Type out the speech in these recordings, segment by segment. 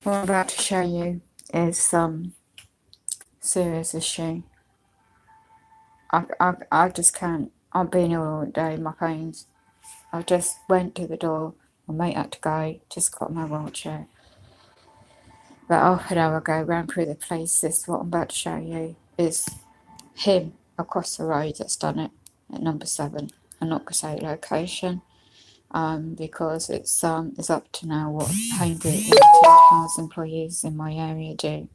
What I'm about to show you is some serious issue. I just can't. I've been here all day, my pains. I just went to the door. My mate had to go, just got my wheelchair. About half an hour ago, ran through the place. This, what I'm about to show you, is him across the road that's done it at number 7. I'm not going to say location, because it's up to now what Homegroup house employees in my area do.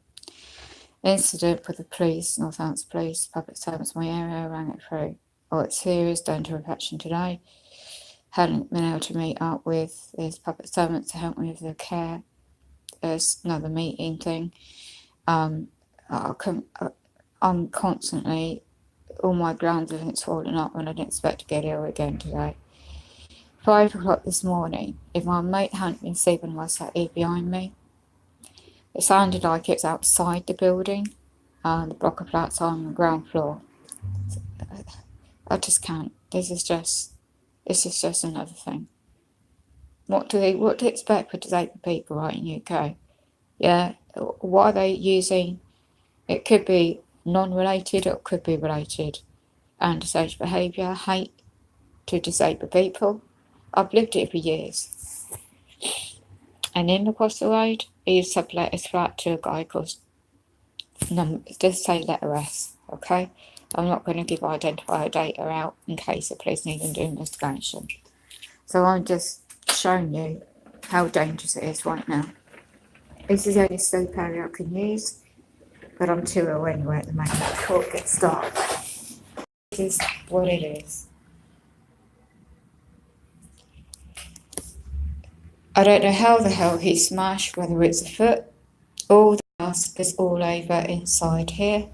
Incident with the police, Northants Police, public servants in my area, rang it through. Oh, it's serious, down to reflection today. Hadn't been able to meet up with his public servants to help me with their care. There's another meeting thing. I'm constantly, all my glands have been swollen up and I didn't expect to get ill again today. 5 o'clock this morning, if my mate hadn't been sleeping while I sat here behind me, it sounded like it's outside the building, the block of flats on the ground floor. I just can't. This is just another thing. What do they expect for disabled people right in UK? Yeah, what are they using? It could be non-related or it could be related. Antisocial behaviour, hate to disabled people. I've lived here for years. And in across the road, he sublet his flat to a guy called, just say letter S, okay? I'm not going to give identifier data out in case the police need to do an investigation. So I'm just showing you how dangerous it is right now. This is the only sleep area I can use, but I'm too ill anyway at the moment before it gets dark. This is what it is. I don't know how the hell he smashed, whether it's a foot. All the glass is all over inside here.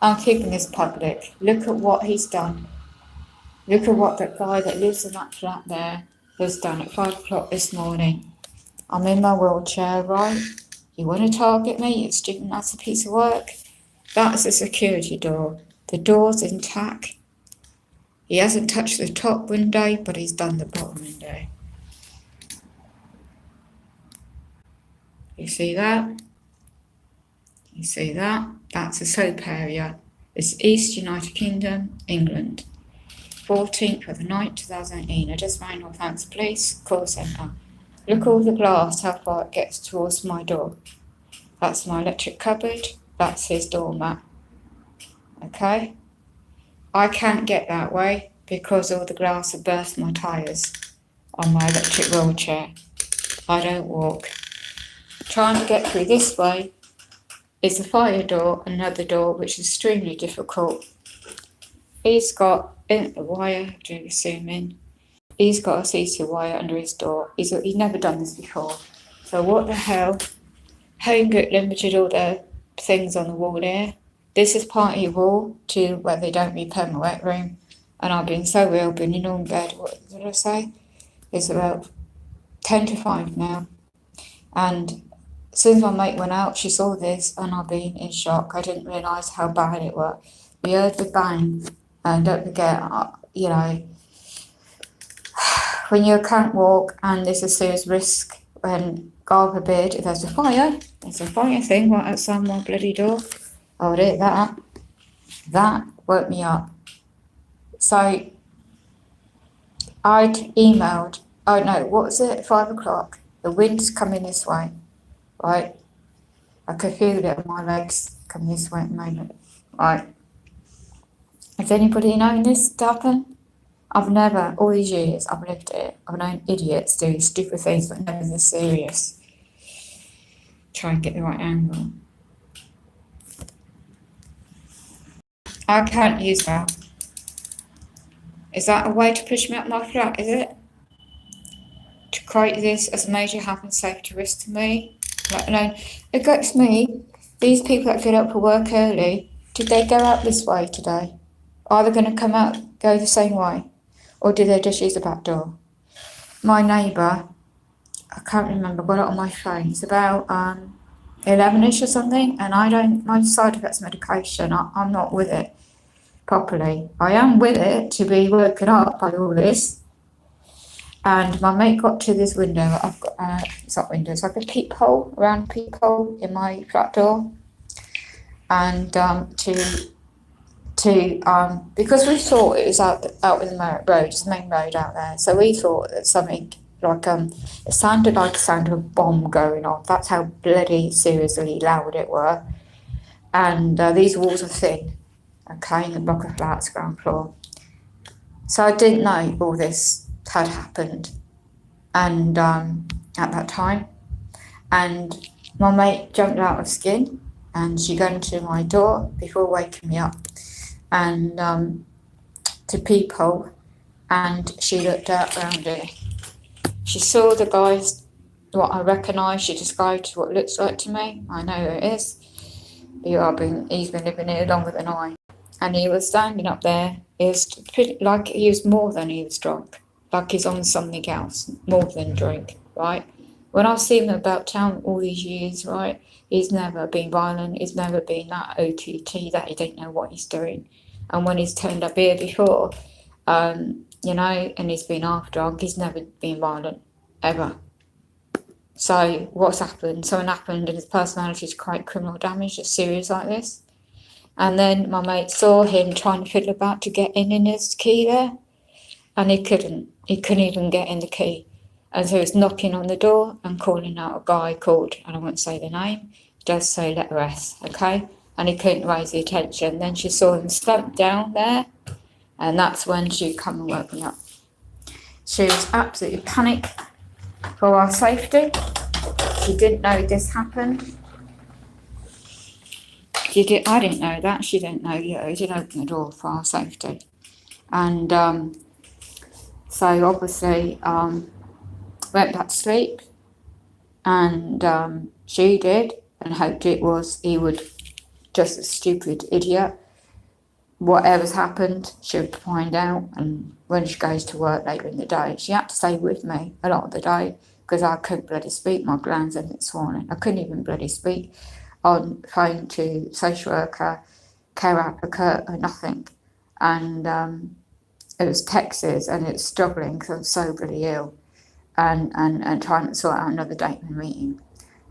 I'm keeping this public. Look at what he's done. Look at what that guy that lives in that flat there has done at 5 o'clock this morning. I'm in my wheelchair, right? You want to target me? You stupid, that's a piece of work. That's a security door. The door's intact. He hasn't touched the top window, but he's done the bottom window. You see that? You see that? That's a soap area. It's East United Kingdom, England. 14th of the 9th, 2018. I just rang Northants Police call centre. Look all the glass, how far it gets towards my door. That's my electric cupboard. That's his doormat. Okay? I can't get that way because all the glass have burst my tyres on my electric wheelchair. I don't walk. Trying to get through this way is a fire door, another door, which is extremely difficult. He's got a wire, do you zoom in? He's got a CC wire under his door. He's never done this before. So what the hell? Homegroup limited all the things on the wall there. This is party wall to where they don't repair my wet room. And I've been so ill, been in all bed, what did I say? It's about 10 to 5 now. And as soon as my mate went out, she saw this and I've been in shock. I didn't realise how bad it was. We heard the bang, and don't forget, when you can't walk and there's a serious risk, when God forbid, if there's a fire thing right outside my bloody door, I would hit that. That woke me up. So I'd emailed, 5 o'clock? The wind's coming this way. Right, I could feel it on my legs coming this way at the moment. Right, has anybody known this to happen? I've never, all these years I've lived it, I've known idiots do stupid things, but never this serious. Try and get the right angle. I can't use that. Is that a way to push me up my flat, is it? To create this as a major health and safety risk to me? Let alone, it gets me, these people that get up for work early, did they go out this way today? Are they going to come out, go the same way? Or did they just use the back door? My neighbour, I can't remember, got it on my phone, it's about 11ish or something, and my side effects medication, I'm not with it properly. I am with it to be woken up by all this. And my mate got to this window. I've got it's not window, it's like a peephole, a round peephole in my flat door. And because we thought it was out in the road, it's the main road out there. So we thought that something like it sounded like the sound of a bomb going off. That's how bloody seriously loud it were. And these walls are thin, okay, in the block of flats, ground floor. So I didn't know all this had happened, and at that time, and my mate jumped out of skin, and she got into my door before waking me up, and to peephole, and she looked out round it. She saw the guys, what I recognised. She described what it looks like to me. I know who it is. He's been living here longer than I. And he was standing up there. He was like he was more than he was drunk. Like he's on something else, more than drink, right? When I've seen him about town all these years, right, he's never been violent. He's never been that OTT that he don't know what he's doing. And when he's turned up here before, you know, and he's been half drunk, he's never been violent, ever. So what's happened? Something happened and his personality is quite criminal damage, it's serious like this. And then my mate saw him trying to fiddle about to get in his key there, and he couldn't even get in the key. And so he was knocking on the door and calling out a guy called, and I won't say the name, it does say letter S, okay? And he couldn't raise the attention. Then she saw him slump down there, and that's when she come and woke me up. She was absolutely panicked for our safety. She didn't know this happened. I didn't know that. She didn't know. He didn't open the door for our safety. And so obviously went back to sleep, and she did, and hoped he would, just a stupid idiot, whatever's happened, she would find out. And when she goes to work later in the day, she had to stay with me a lot of the day because I couldn't bloody speak. My glands had been swollen. I couldn't even bloody speak on phone to social worker, care advocate, or nothing. And it was Texas, and it's struggling because I'm so bloody ill, and trying to sort out another date and meeting.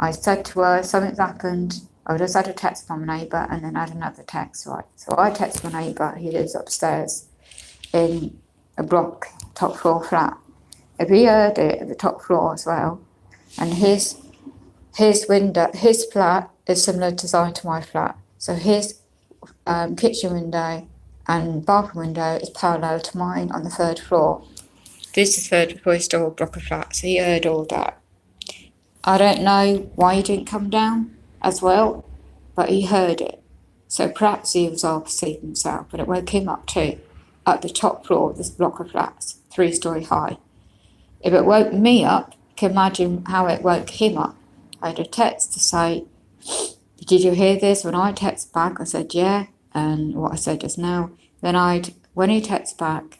I said to her, something's happened. I just had a text from my neighbour, and then had another text, right? So I text my neighbour, he lives upstairs in a block, top floor flat. If he heard it at the top floor as well, and his window, his flat is similar design to my flat. So his kitchen window and bathroom window is parallel to mine on the third floor. This is third floor, still a block of flats. So he heard all that. I don't know why he didn't come down as well, but he heard it. So perhaps he was half asleep himself, but it woke him up too, at the top floor of this block of flats, 3-story high. If it woke me up, you can imagine how it woke him up. I had a text to say, did you hear this? When I text back, I said, yeah, and what I said just now. Then when he texts back,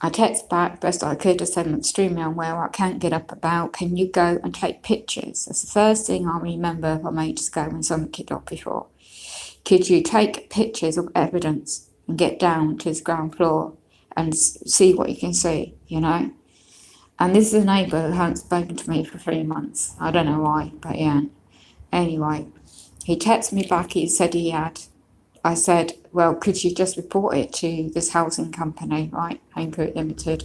I text back best I could to say I'm extremely unwell, I can't get up about, can you go and take pictures? That's the first thing I remember from ages ago when someone kicked off before. Could you take pictures of evidence and get down to his ground floor and see what you can see, you know? And this is a neighbour who hasn't spoken to me for 3 months. I don't know why, but yeah. Anyway, he texted me back, he said he had. I said, well, could you just report it to this housing company, right? Home Group Limited.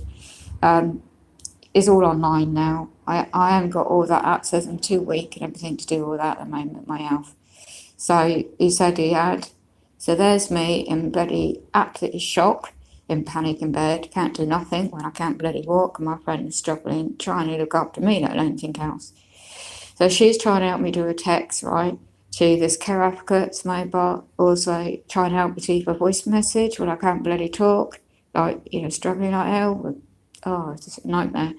It's all online now. I haven't got all that access. I'm too weak and everything to do all that at the moment, my health. So he said he had. So there's me in bloody absolutely shock, in panic in bed, can't do nothing when I can't bloody walk, and my friend is struggling, trying to look after me like anything else. So she's trying to help me do a text, right, to this care advocate's mobile, also trying to help me leave a voice message when I can't bloody talk, like, you know, struggling like hell. It's just a nightmare.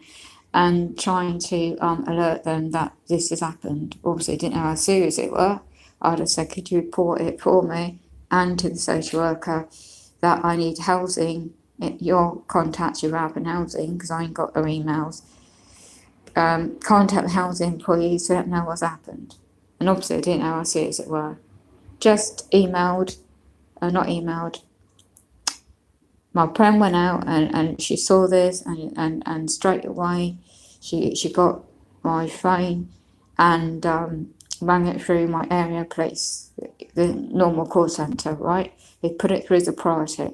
And trying to alert them that this has happened. Obviously, didn't know how serious it were. I just said, could you report it for me and to the social worker that I need housing, your contact your urban housing, because I ain't got their emails. Contact the housing employees to let them know what's happened. And obviously I didn't know how serious it were. Just emailed, not emailed, my friend went out and she saw this and straight away she got my phone and rang it through my area police, the normal call centre, right? They put it through as a priority,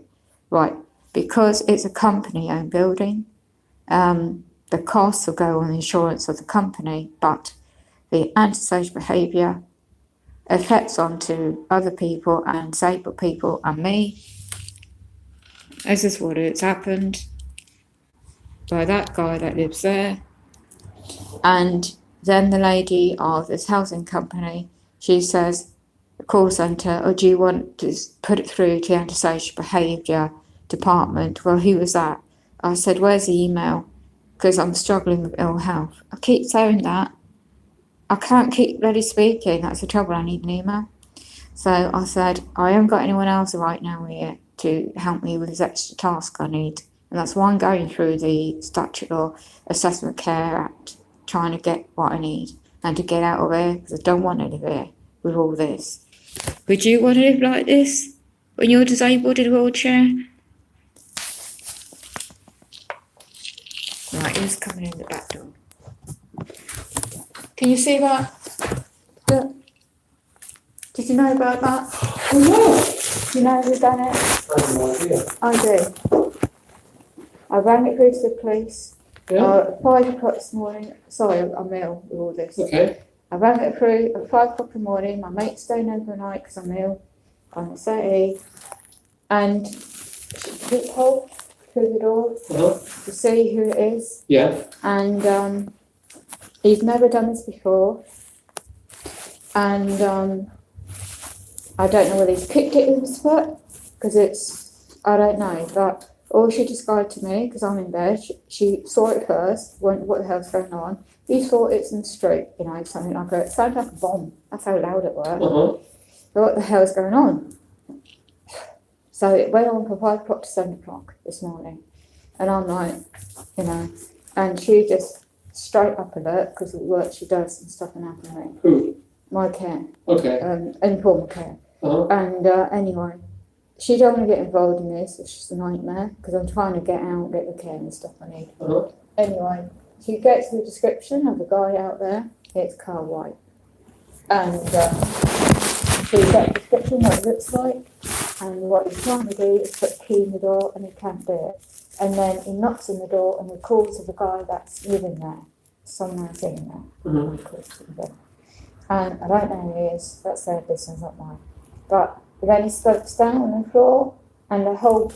right? Because it's a company-owned building, the costs will go on the insurance of the company, but the antisocial behaviour affects onto other people and disabled people and me. This is what it's happened by that guy that lives there. And then the lady of this housing company, she says, the call centre, or do you want to put it through to the antisocial behaviour department? Well, who was that? I said, where's the email? Because I'm struggling with ill health. I keep saying that. I can't keep bloody speaking. That's the trouble. I need an email. So I said, I haven't got anyone else right now here to help me with this extra task I need. And that's why I'm going through the Statute Law Assessment Care Act, trying to get what I need and to get out of here, because I don't want to live here with all this. Would you want to live like this when you're disabled in a wheelchair? Right, who's coming in the back door? Can you see that? Look. Did you know about that? Oh, Do you know who's done it? I have no idea. I do. I rang it through to the police. Yeah. At 5 o'clock this morning. Sorry, I'm ill with all this. Okay. I rang it through at 5 o'clock in the morning. My mate's staying overnight because I'm ill. I'm at and she peepholed through the door to see who it is. Yeah. And he's never done this before. And I don't know whether he's kicked it with his foot, because I don't know, but all she described to me, because I'm in bed, she saw it first, went, what the hell's going on? He thought it's in the street, something like that. It sounded like a bomb. That's how loud it was. What the hell's going on? So it went on from 5 o'clock to 7 o'clock this morning. And I'm like, and she just straight up alert, because of the work she does and stuff and happening. Who? My care. Okay. Informal care. And anyway, she don't want to get involved in this. It's just a nightmare, because I'm trying to get out, get the care and stuff I need. Anyway, she gets the description of the guy out there. It's Carl White. And she gets the description, what it looks like. And what he's trying to do is put a key in the door, and he can't do it. And then he knocks on the door and he calls to the guy that's living there. Someone's in there. He calls to the door. And I don't know who he is. That's their business, not mine. But then he starts down on the floor, and the whole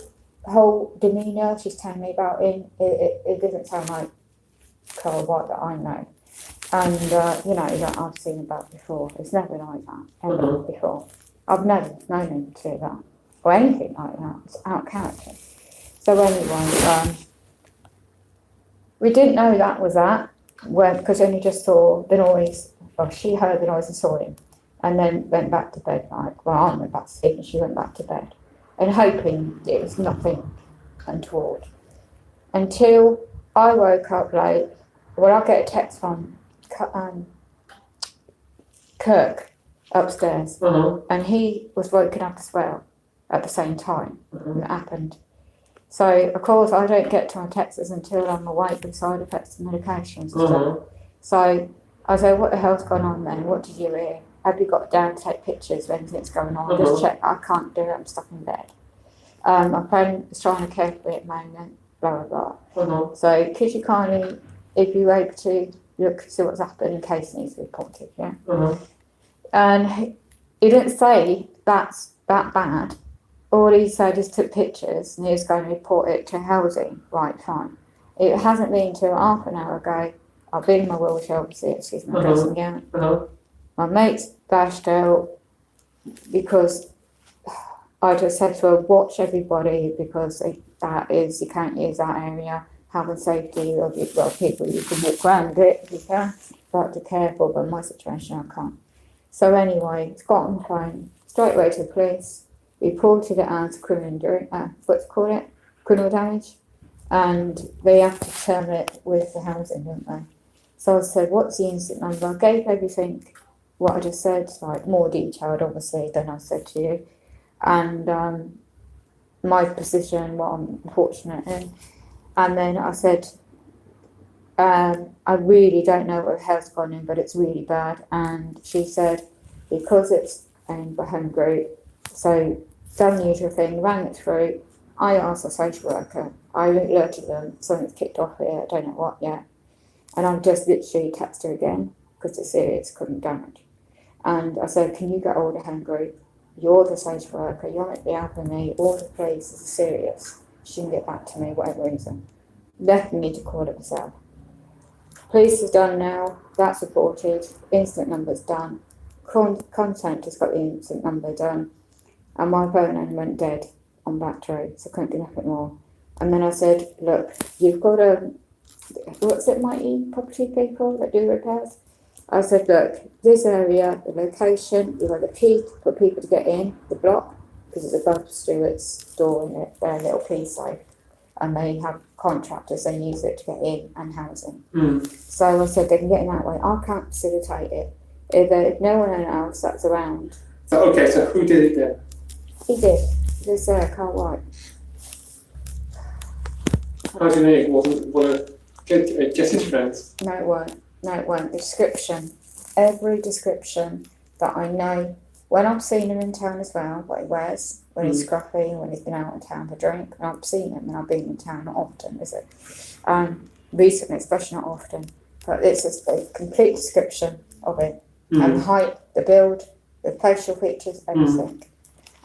demeanour she's telling me about him, it doesn't sound like Carl White that I know. And that I've seen about before. It's never like that ever before. I've never known him to do that or anything like that. It's out of character. So anyway, we didn't know that was that, because then he just saw the noise. Well, she heard the noise and saw him, and then went back to bed. I went back to sleep, and she went back to bed, and hoping it was nothing untoward. Until I woke up late. Well, I get a text from Kirk upstairs, and he was woken up as well at the same time when it happened. So, of course, I don't get to my texts until I'm awake with side effects of medications and stuff. So I said, what the hell's going on then? What did you hear? Have you got down to take pictures of anything that's going on? Just check. I can't do it. I'm stuck in bed. My friend is trying to care for me at the moment, blah, blah, blah. So could you kindly, if you're able to, look, see what's happened in case it needs to be reported, yeah? And he didn't say that's that bad. All he said is took pictures and he was going to report it to housing. Right, fine. It hasn't been till half an hour ago. I've been in my wheelchair, obviously, excuse my dressing gown. My mate's dashed out because I just said to her, watch everybody, because you can't use that area. Health and safety of people, you can walk around it if you can, but be careful, but in my situation I can't. So anyway, it's got on the phone, straight away to the police, reported it as criminal damage, and they have to determine it with the housing, don't they? So I said, what's the incident number? I gave everything, what I just said, like more detailed obviously than I said to you. And my position, what I'm unfortunate in. And then I said, I really don't know what the hell's gone in, but it's really bad. And she said, because it's in the home group, so done the usual thing, ran it through. I asked the social worker, I alerted them, something's kicked off here, I don't know what yet. And I've just literally texted her again, because it's serious, couldn't damage. And I said, can you get hold of home group? You're the social worker, you're meant to be helping me, all the police is serious. She didn't get back to me, whatever reason. Left me to call it myself. Police is done now, that's reported, incident number's done, content has got the incident number done, and my phone then went dead on Back Road, so I couldn't do nothing more. And then I said, look, you've got what's it, Mighty Property people that do repairs? I said, look, this area, the location, you've got a key for people to get in the block, because it's above Stewart's door in their little key safe, and they have contractors, they use it to get in and housing. So I said, they can get in that way. I can't facilitate it. If no one else that's around. So, okay, so who did it then? He did. This Carl White. How do you know it wasn't one of Jess's friends? No, it weren't. No, it weren't. The description. Every description that I know, when I've seen him in town as well, what he wears, when he's scruffy, when he's been out in town for drink, and I've seen him and I've been in town, not often, is it? Recently, especially not often. But it's a complete description of it. And the height, the build, the facial features, everything.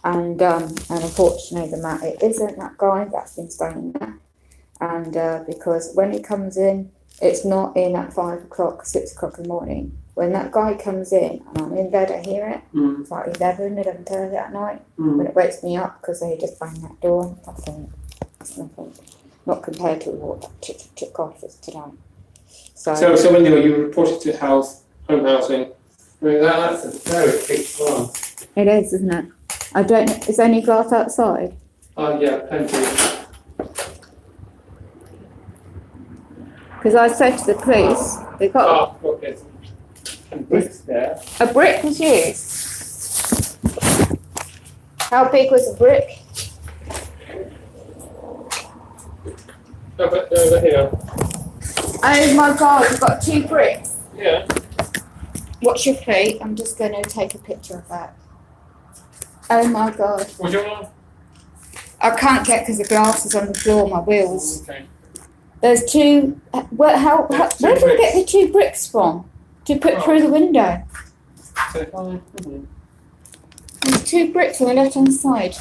And unfortunately, it isn't that guy that's been staying there. And because when he comes in, it's not in at 5 o'clock, 6 o'clock in the morning. When that guy comes in and I'm in bed, I hear it. It's like 11:30 at night. When it wakes me up because they just bang that door. That's nothing. Not compared to what took off is today. So when you reported to home housing, I mean, that's a very big one. It is, isn't it? I don't know. Is there any glass outside? Oh, yeah, plenty. Because I said to the police, they got look, there's some bricks there. a brick was used. How big was the brick? Over here. Oh my God, we've got 2 bricks. Yeah. Watch your feet. I'm just going to take a picture of that. Oh my God. What's your name? I can't get because the glass is on the floor, my wheels. Okay. There's 2. Where did we get the 2 bricks from? To put through the window. There's 2 bricks on the left hand side.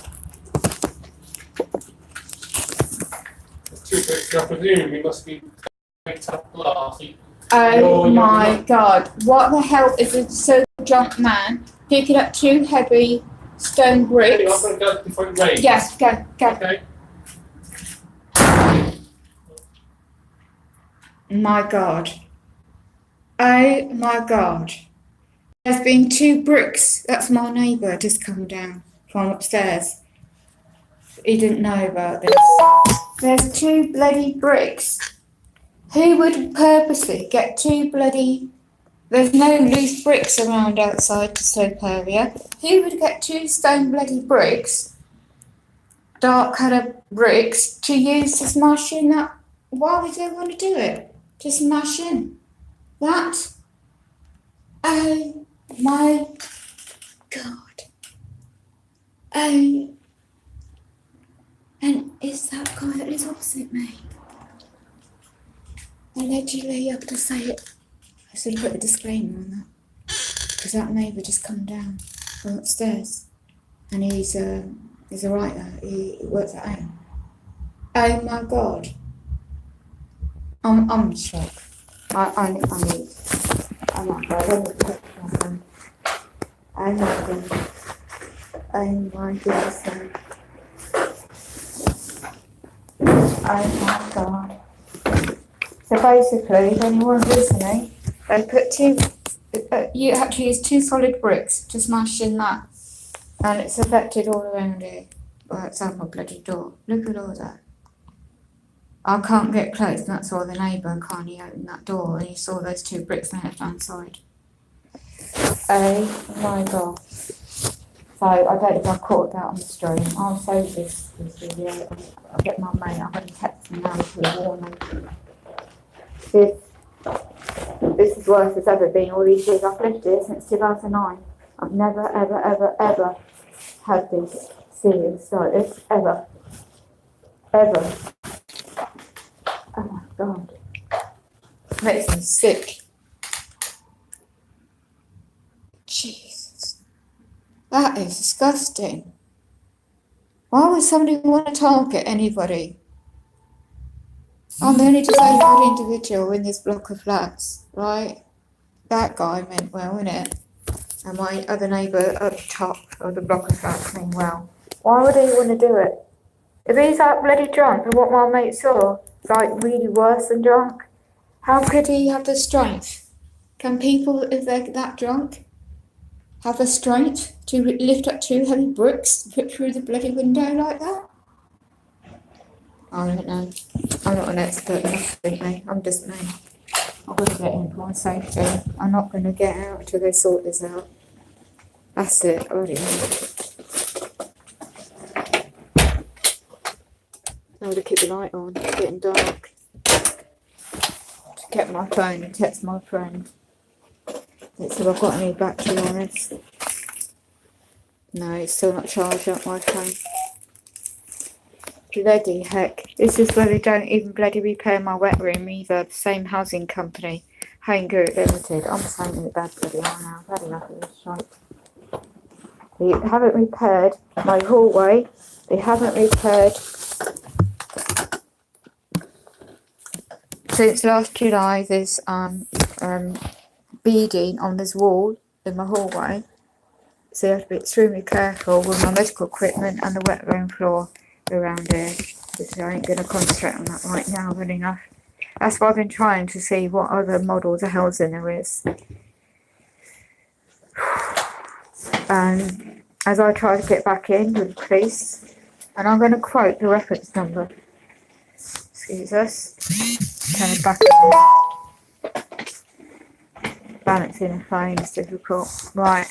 There's 2 bricks. I presume you must be picked up glass. Oh my God. What the hell is a so drunk man picking up 2 heavy stone bricks? I'm going to go before it rains. Yes, go. Okay. My God. Oh my God. There's been 2 bricks. That's my neighbour just come down from upstairs. He didn't know about this. There's 2 bloody bricks. Who would purposely get 2 bloody... There's no loose bricks around outside the slope area. Who would get 2 stone bloody bricks, dark colour bricks, to use to smash in that? Why would they want to do it? To smash in that? Oh my God. Oh. And is that guy that is opposite me? Allegedly, you have to say it. I should have put a disclaimer on that. Because that neighbour just come down from upstairs. And he's a writer. He works at home. Oh my God. I'm in shock. I'm not going. Oh my God. Oh my goodness. Oh my God. So basically, if anyone's listening, they put 2, you have to use 2 solid bricks to smash in that. And it's affected all around here. Well, it's on my bloody door. Look at all that. I can't get close, and that's why the neighbour can't open that door, and he saw those 2 bricks on the left hand side. Oh my God. So I don't know if I caught that on the stream. I'll save this video. I'll get my mate. I'm going to text him now to warn him. This is worse as ever been all these years. I've lived here since 2009. I've never, ever, ever, ever had this serious like this. Ever. Ever. Oh my God. Makes me sick. Jesus. That is disgusting. Why would somebody want to target anybody? I'm the only disabled individual in this block of flats, right? That guy meant well, innit? And my other neighbour at the top of the block of flats meant well. Why would he want to do it? If he's that bloody drunk and what my mate saw, like really worse than drunk, how could he have the strength? Can people, if they're that drunk, have the strength to lift up 2 heavy bricks to put through the bloody window like that? I don't know. I'm not an expert enough, I think, me. I'm just me. I've got to get in for my safety. I'm not going to get out until they sort this out. That's it. I already know. I'm going to keep the light on. It's getting dark. To get my phone and text my friend. Let's see if I've got any battery on this. No, it's still not charged up my phone. Bloody heck. This is where they don't even bloody repair my wet room either. The same housing company. Hanger Limited. I'm saying it bad bloody hell now. I've had enough of this shite. They haven't repaired my hallway. They haven't repaired since last July. There's beading on this wall in my hallway. So you have to be extremely careful with my medical equipment and the wet room floor around here. So I ain't going to concentrate on that right now, really enough. That's why I've been trying to see what other models of housing there is. And as I try to get back in with the police, and I'm going to quote the reference number. Excuse us. Turn it back on. Balancing the phone is difficult. Right.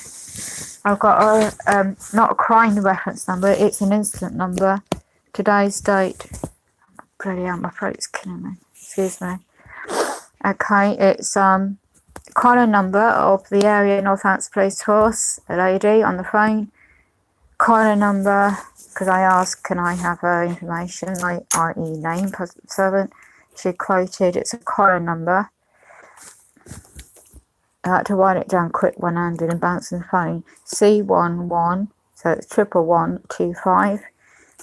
I've got a, not a crime reference number, it's an incident number. Today's date. Bloody hell, my throat's killing me. Excuse me. Okay, it's caller number of the area Northampton Police Force, a lady on the phone. Caller number, because I asked, can I have her information, like i.e. name, positive servant. She quoted, it's a caller number. I had to write it down quick one-handed and bouncing the phone. C11, so it's 11125.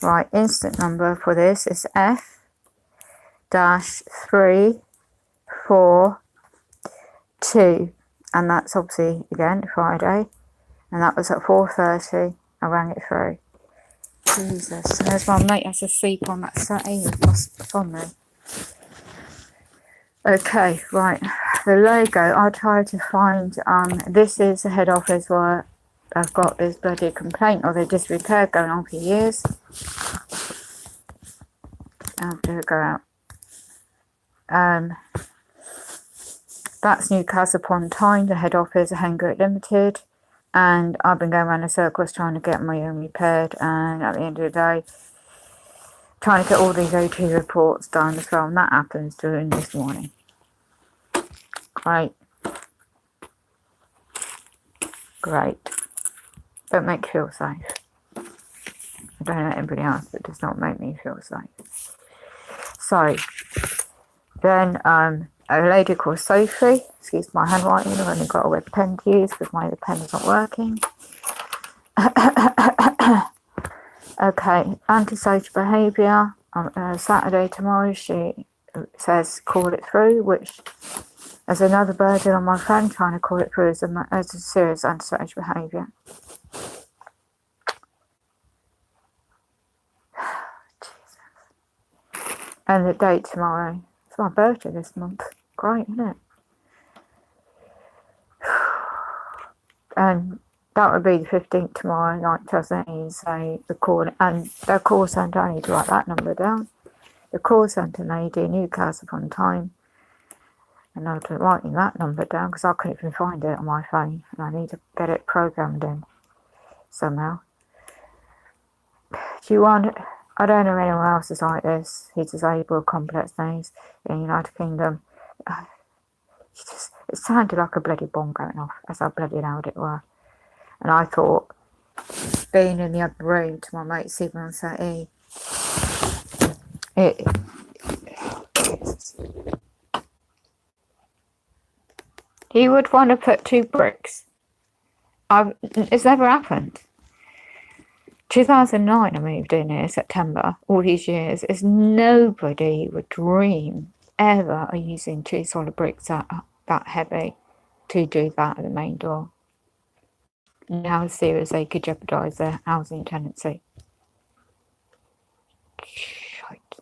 Right, instant number for this is F-342. And that's obviously, again, Friday. And that was at 4:30. I rang it through. Jesus. And there's my mate has to sleep on that settee. It's on me. Okay, right. The logo, I tried to find, this is the head office where I've got this bloody complaint or the disrepair going on for years. I'll do it go out. That's Newcastle upon Tyne, the head office of Hanger Limited. And I've been going around in circles trying to get my own repaired, and at the end of the day, trying to get all these OT reports done as well, and that happens during this morning. Great. Great. Don't make you feel safe. I don't know anybody else, but it does not make me feel safe. So, then a lady called Sophie, excuse my handwriting, I've only got a red pen to use because my other pen is not working. Okay, antisocial behaviour. Saturday tomorrow, she says call it through, which there's another burden on my phone trying to call it through as a serious antisocial behaviour. And the date tomorrow. It's my birthday this month. Great, isn't it? And that would be the 15th tomorrow, like Tasmania, say the call, and the call centre, I need to write that number down. The call centre lady, Newcastle upon Tyne. And I'm writing that number down because I couldn't even find it on my phone, and I need to get it programmed in. somehow. Do you want... I don't know anyone else is like this. He's disabled, complex names in the United Kingdom. It sounded like a bloody bomb going off, as how bloody loud it was. And I thought, being in the other room to my mate Stephen on Saturday, he would want to put 2 bricks. It's never happened. 2009 I moved in here, September, all these years. Is nobody would dream ever of using 2 solid bricks that heavy to do that at the main door. And how serious they could jeopardise their housing tenancy. Shite.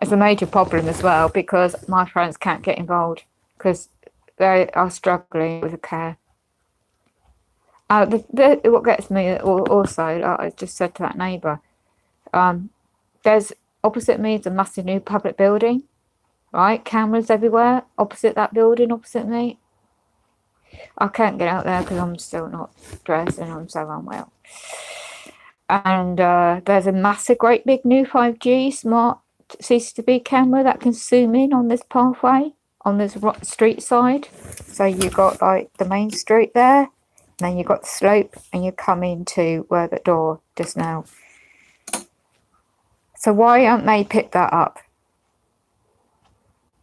It's a major problem as well because my friends can't get involved because they are struggling with the care. What gets me also, I just said to that neighbour, there's opposite me is a massive new public building, right? Cameras everywhere, opposite that building, opposite me. I can't get out there because I'm still not dressed and I'm so unwell. And there's a massive, great big new 5G smart CCTV camera that can zoom in on this pathway, on this street side. So you've got like the main street there. Then you've got the slope and you come into where the door just now. So why haven't they picked that up?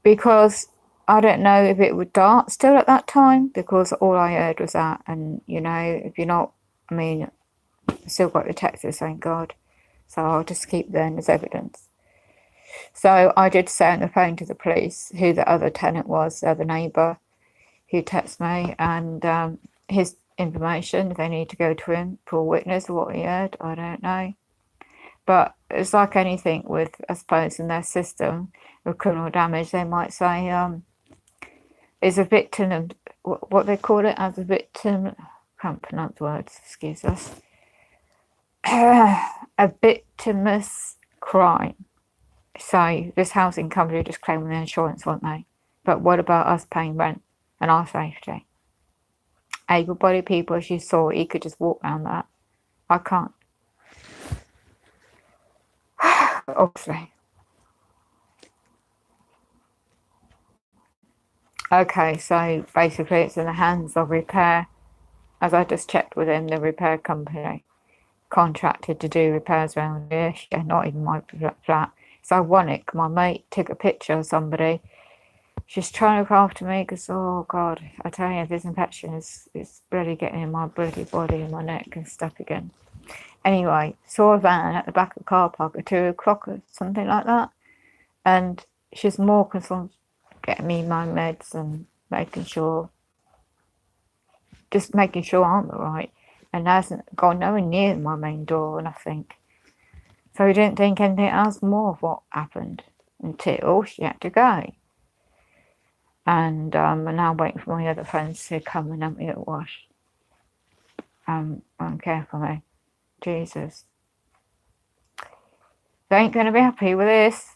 Because I don't know if it would dart still at that time, because all I heard was that. And, you know, if you're not, I mean, I still got the text, thank God. So I'll just keep them as evidence. So I did say on the phone to the police who the other tenant was, the other neighbour who texted me, and his information, if they need to go to him for a witness or what he heard, I don't know. But it's like anything with, I suppose, in their system of criminal damage, they might say is a victim of what they call it as a victim, I can't pronounce words, excuse us, a victimless crime. So this housing company just claiming the insurance, won't they? But what about us paying rent and our safety? Able-bodied people, as you saw, he could just walk around that. I can't. Obviously. Okay, so basically it's in the hands of repair. As I just checked with him, the repair company contracted to do repairs around here. Yeah, not even my flat. So ironic, my mate took a picture of somebody. She's trying to look after me because, oh God, I tell you, this infection is really getting in my bloody body and my neck and stuff again. Anyway, saw a van at the back of the car park at 2 o'clock or something like that. And she's more concerned getting me my meds and making sure I'm all right. And hasn't gone nowhere near my main door or nothing. So we didn't think anything else more of what happened until she had to go. And I'm now waiting for my other friends to come and help me at wash. Care for me. Jesus. They ain't going to be happy with this.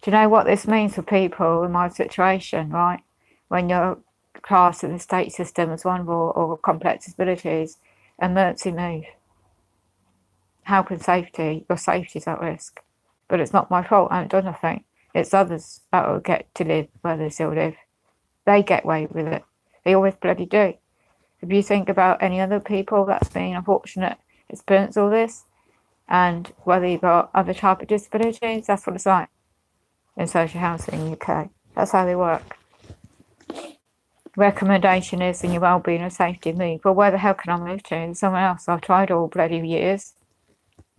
Do you know what this means for people in my situation, right? When you're classed in the state system as vulnerable or complex disabilities, emergency move. How can your safety's at risk? But it's not my fault, I haven't done nothing. It's others that will get to live where they still live. They get away with it. They always bloody do. If you think about any other people that's been unfortunate, experience all this, and whether you've got other type of disabilities, that's what it's like in social housing in the UK. That's how they work. Recommendation is in your wellbeing and safety move. Well, where the hell can I move to? Somewhere else. I've tried all bloody years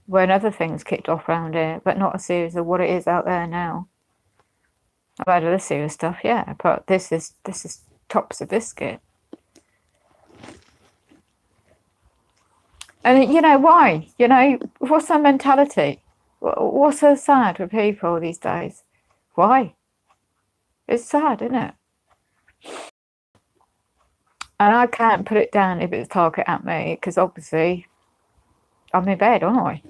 when other things kicked off around here, but not a series of what it is out there now. I've had other serious stuff, yeah, but this is tops of biscuit. And you know why? You know, what's their mentality? What's so sad with people these days? Why? It's sad, isn't it? And I can't put it down if it's target at me, because obviously I'm in bed, aren't I?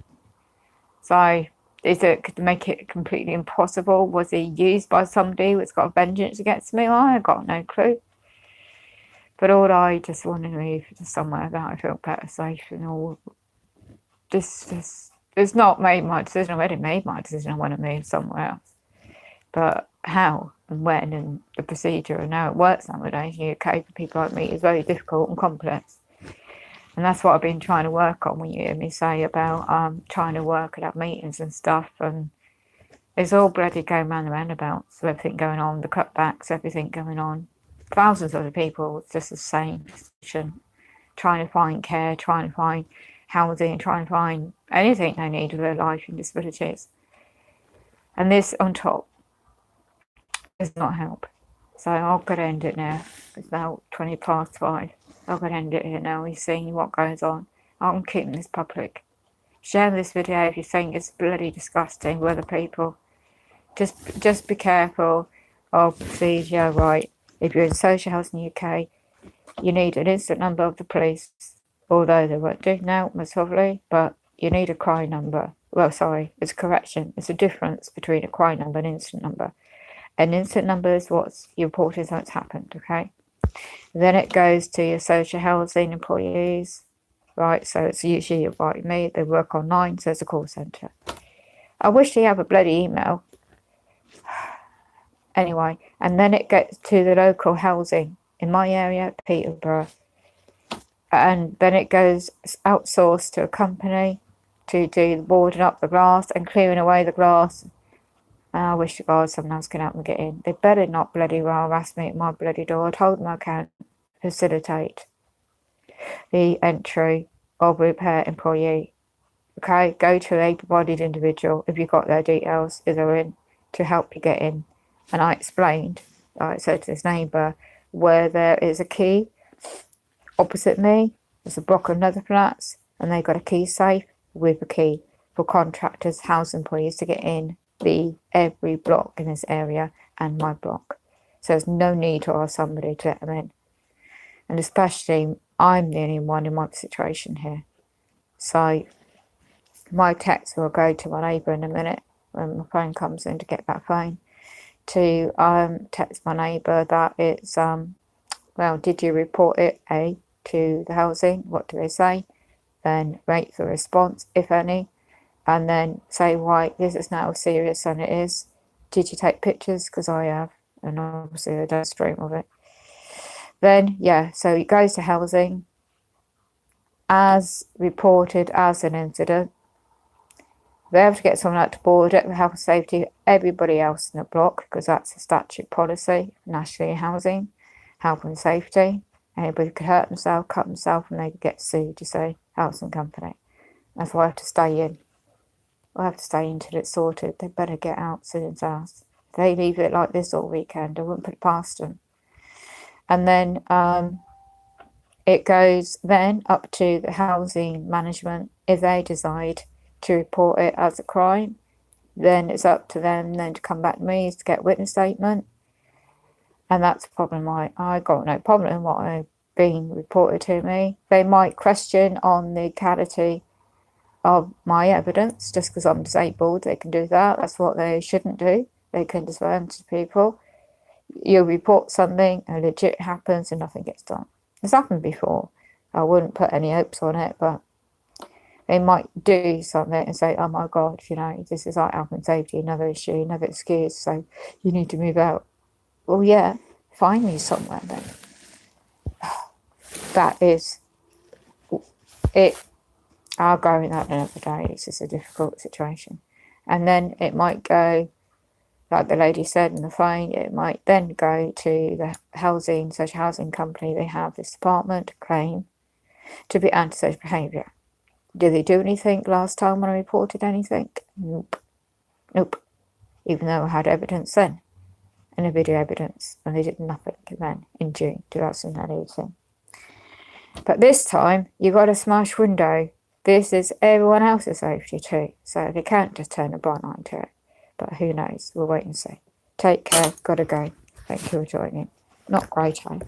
So Is it could make it completely impossible? Was he used by somebody who's got a vengeance against me? I got no clue. But all I just want to move to somewhere that I feel better, safe, and all. Just it's not made my decision. I already made my decision. I want to move somewhere else. But how and when and the procedure and how it works nowadays in the UK for people like me is very difficult and complex. And that's what I've been trying to work on when you hear me say about trying to work at meetings and stuff. And it's all bloody going round the roundabouts, everything going on, the cutbacks, everything going on. Thousands of the people just the same position, trying to find care, trying to find housing, trying to find anything they need with their life and disabilities. And this on top does not help. So I'll go to end it now. It's now 5:20. I'll go to end it here now. You've seen what goes on. I'm keeping this public. Share this video if you think it's bloody disgusting with other people. Just be careful of procedure, right? If you're in social housing UK, you need an instant number of the police, although they won't do now, most probably, but you need a crime number. Well, sorry, it's a correction. It's a difference between a crime number and an instant number. An instant number is what's you reported something's happened, okay? Then it goes to your social housing employees, right? So it's usually about me. They work online, so it's a call centre. I wish they have a bloody email. Anyway, and then it gets to the local housing in my area, Peterborough. And then it goes outsourced to a company to do the boarding up the grass and clearing away the grass. And I wish to God someone else can help me get in. They better not bloody well harass me at my bloody door. I told them I can't facilitate the entry of a repair employee. Okay, go to an able-bodied individual if you've got their details, if they're in, to help you get in. And I explained, I said to this neighbour, where there is a key opposite me, there's a block of another flats, and they've got a key safe with a key for contractors, house employees to get in every block in this area and my block. So there's no need to ask somebody to let them in. And especially, I'm the only one in my situation here. So my text will go to my neighbour in a minute when my phone comes in to get that phone, to text my neighbour that it's, well, did you report it, to the housing? What do they say? Then wait for a response, if any. And then say why this is now serious, and it is. Did you take pictures? Because I have, and obviously I don't stream of it. Then, yeah, so it goes to housing as reported as an incident. They have to get someone out to board it, health and safety, everybody else in the block, because that's a statute policy, nationally housing, health and safety. Anybody could hurt themselves, cut themselves, and they could get sued, you say, housing company. That's why I have to stay in. I have to stay until it's sorted. They better get out soon as ours. If they leave it like this all weekend, I wouldn't put it past them. And then it goes then up to the housing management. If they decide to report it as a crime, then it's up to them then to come back to me to get a witness statement. And that's a problem. I got no problem in what I've been reported to me. They might question on the legality of my evidence just because I'm disabled. They can do that. That's what they shouldn't do. They can discern to people. You report something and legit happens and nothing gets done. It's happened before. I wouldn't put any hopes on it, but they might do something and say, oh my God, you know, this is like health and safety, another issue, another excuse, so you need to move out. Well, yeah, find me somewhere then. That is it. I'll go in that another day. It's just a difficult situation. And then it might go, like the lady said in the phone, it might then go to the housing, social housing company. They have this department claim to be antisocial behaviour. Did they do anything last time when I reported anything? Nope. Even though I had evidence then, and a video evidence, and they did nothing then in June 2018. But this time, you got a smash window. This is everyone else's safety too, so they can't just turn a blind eye to it. But who knows? We'll wait and see. Take care. Gotta go. Thank you for joining. Not great, eh?